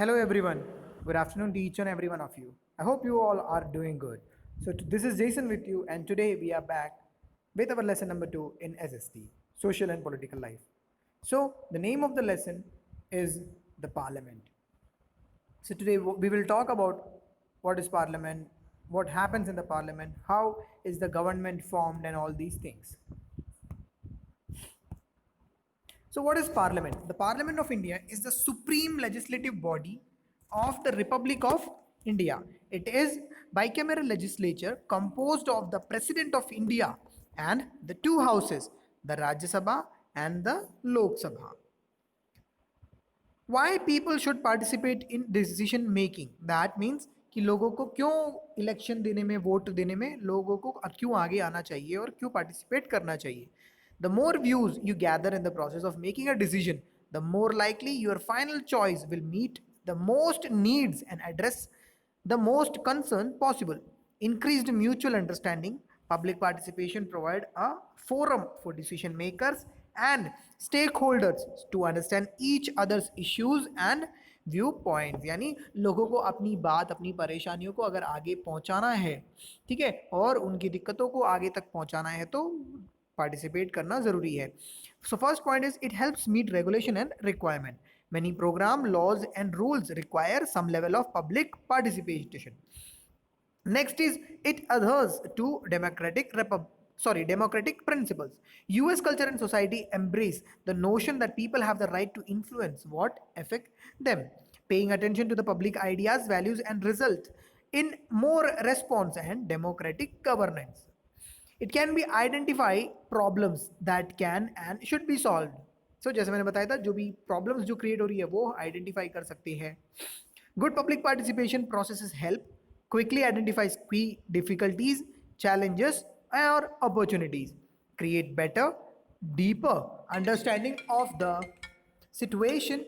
Hello everyone. Good afternoon to each and every one of you. I hope you all are doing good. This is Jason with you, and today we are back with our lesson number 2 in SST, Social and Political Life. So, the name of the lesson is the Parliament. So, today we will talk about what is Parliament, what happens in the Parliament, how is the government formed, and all these things. So, what is Parliament? The Parliament of India is the supreme legislative body of the Republic of India. It is bicameral legislature composed of the President of India and the two houses, the Rajya Sabha and the Lok Sabha. Why people should participate in decision making? That means कि लोगों को क्यों election देने में vote देने में लोगों को क्यों आगे आना चाहिए और क्यों पार्टिसिपेट करना चाहिए. The more views you gather in the process of making a decision, the more likely your final choice will meet the most needs and address the most concern possible. Increased mutual understanding, public participation provide a forum for decision makers and stakeholders to understand each other's issues and view points. यानी लोगों को अपनी बात अपनी परेशानियों को अगर आगे पहुंचाना है, ठीक है, और उनकी दिक्कतों को आगे तक पहुंचाना है तो पार्टिसिपेट करना जरूरी है. So first point is it helps meet regulation and requirement. Many program laws and rules require some level of public participation. Next is it adheres to democratic principles. US culture and society embrace the notion that people have the right to influence what affect them, paying attention to the public ideas, values and result in more response and democratic governance. It can be identify problems that can and should be solved. So जैसे मैंने बताया था, जो भी problems जो create हो रही है वो आइडेंटिफाई कर सकती है. Good public participation processes help quickly identifies key difficulties, challenges, or opportunities, create better, deeper understanding of the situation,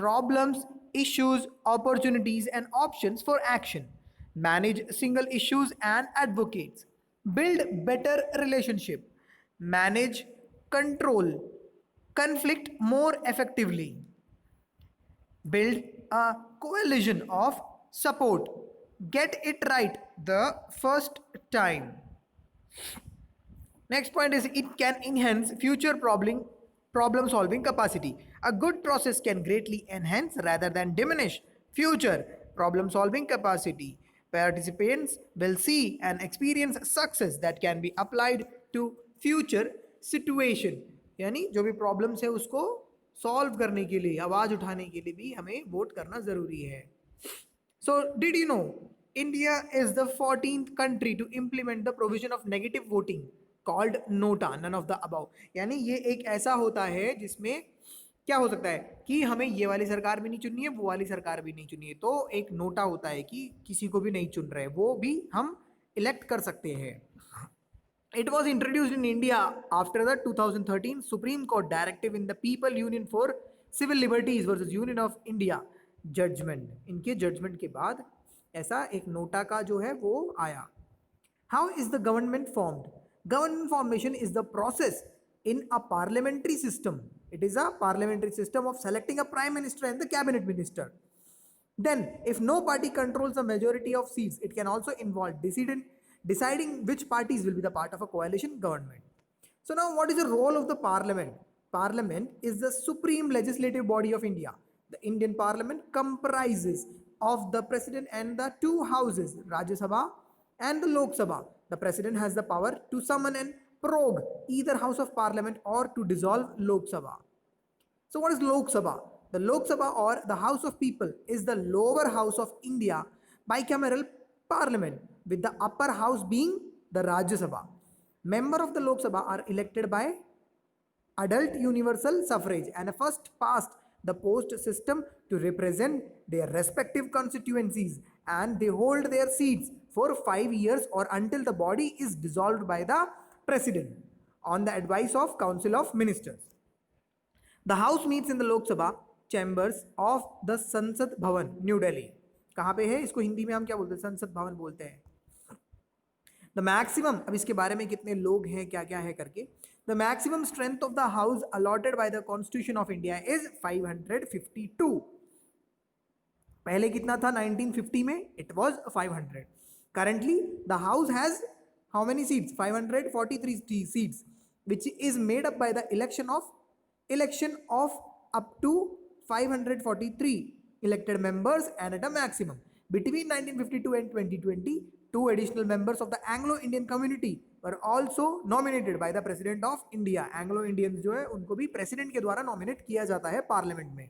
problems, issues, opportunities, and options for action, manage single issues and advocates, build better relationship, manage, control conflict more effectively, build a coalition of support, get it right the first time. Next point is it can enhance future problem solving capacity. A good process can greatly enhance rather than diminish future problem solving capacity. Participants will see and experience success that can be applied to future situation. यानी जो भी problems है उसको solve करने के लिए, आवाज उठाने के लिए भी हमें वोट करना जरूरी है. So, did you know India is the 14th country to implement the provision of negative voting called nota, none of the above. यानी ये एक ऐसा होता है जिसमें क्या हो सकता है कि हमें ये वाली सरकार भी नहीं चुननी है, वो वाली सरकार भी नहीं चुननी है, तो एक नोटा होता है कि किसी को भी नहीं चुन रहे, वो भी हम इलेक्ट कर सकते हैं. It was introduced in India after the 2013 Supreme Court directive in the People Union for Civil Liberties versus Union of India judgment. इनके जजमेंट के बाद ऐसा एक नोटा का जो है वो आया. How is the government formed? Government formation is the process in a parliamentary system. It is a parliamentary system of selecting a prime minister and the cabinet minister. Then, if no party controls the majority of seats, it can also involve deciding which parties will be the part of a coalition government. So now, what is the role of the parliament? Parliament is the supreme legislative body of India. The Indian parliament comprises of the president and the two houses, Rajya Sabha and the Lok Sabha. The president has the power to summon and prorogue either house of parliament or to dissolve Lok Sabha. So what is Lok Sabha? The Lok Sabha or the House of People is the lower house of India bicameral parliament, with the upper house being the Rajya Sabha. Members of the Lok Sabha are elected by adult universal suffrage and first past the post system to represent their respective constituencies, and they hold their seats for 5 years or until the body is dissolved by the president on the advice of Council of Ministers. The house meets in the Lok Sabha chambers of the Sansad Bhavan, New Delhi. कहाँ पे है? इसको हिंदी में हम क्या बोलते हैं? संसद भवन बोलते हैं. The maximum, अब इसके बारे में कितने लोग हैं, क्या क्या है करके. The maximum strength of the house allotted by the Constitution of India is 552. पहले कितना था 1950 में? It was 500. Currently the house has how many seats? 543 seats, which is made up by the election of up to 543 elected members, and at a maximum between 1952 and 2020 two additional members of the Anglo-Indian community were also nominated by the President of India. Anglo-Indians जो है उनको भी president के द्वारा nominate किया जाता है parliament में.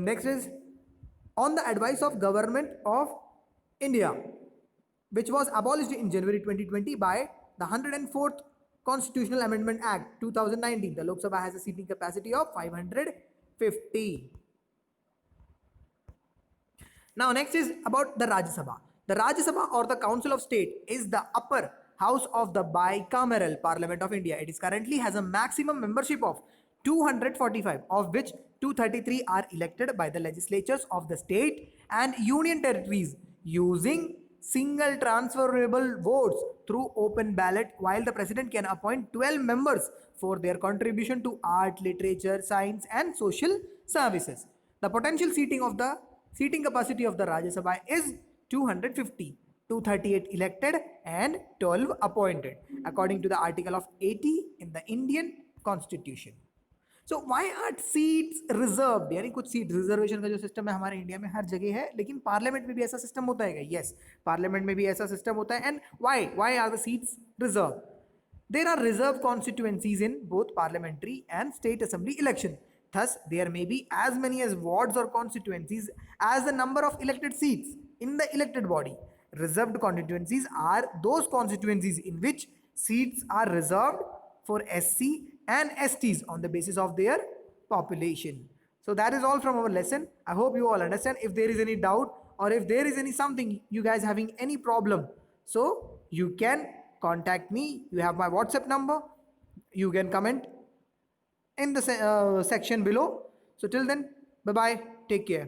Next is on the advice of Government of India, which was abolished in January 2020 by the 104th Constitutional Amendment Act 2019. The Lok Sabha has a seating capacity of 550. Now next is about the Rajya Sabha. The Rajya Sabha or the Council of State is the upper house of the bicameral Parliament of India. It is currently has a maximum membership of 245, of which 233 are elected by the legislatures of the state and union territories using single transferable votes through open ballot, while the president can appoint 12 members for their contribution to art, literature, science and social services. The potential seating capacity of the Rajya Sabha is 250, 238 elected and 12 appointed according to the article of 80 in the Indian Constitution. So why are seats reserved? यानी कुछ seat reservation का जो system है हमारे India में हर जगह है, लेकिन पार्लियामेंट में भी ऐसा सिस्टम होता है क्या? यस, पार्लियामेंट में भी ऐसा सिस्टम होता है. And why are the seats reserved? There are reserved constituencies in both parliamentary and state assembly election. Thus, there may be as many as wards or constituencies as the number of elected seats in the elected body. Reserved constituencies are those constituencies in which seats are reserved for SC and STs on the basis of their population. So that is all from our lesson. I hope you all understand. If there is any doubt or if there is any something you guys having any problem, so you can contact me. You have my WhatsApp number. You can comment in the section below. So till then, bye bye, take care.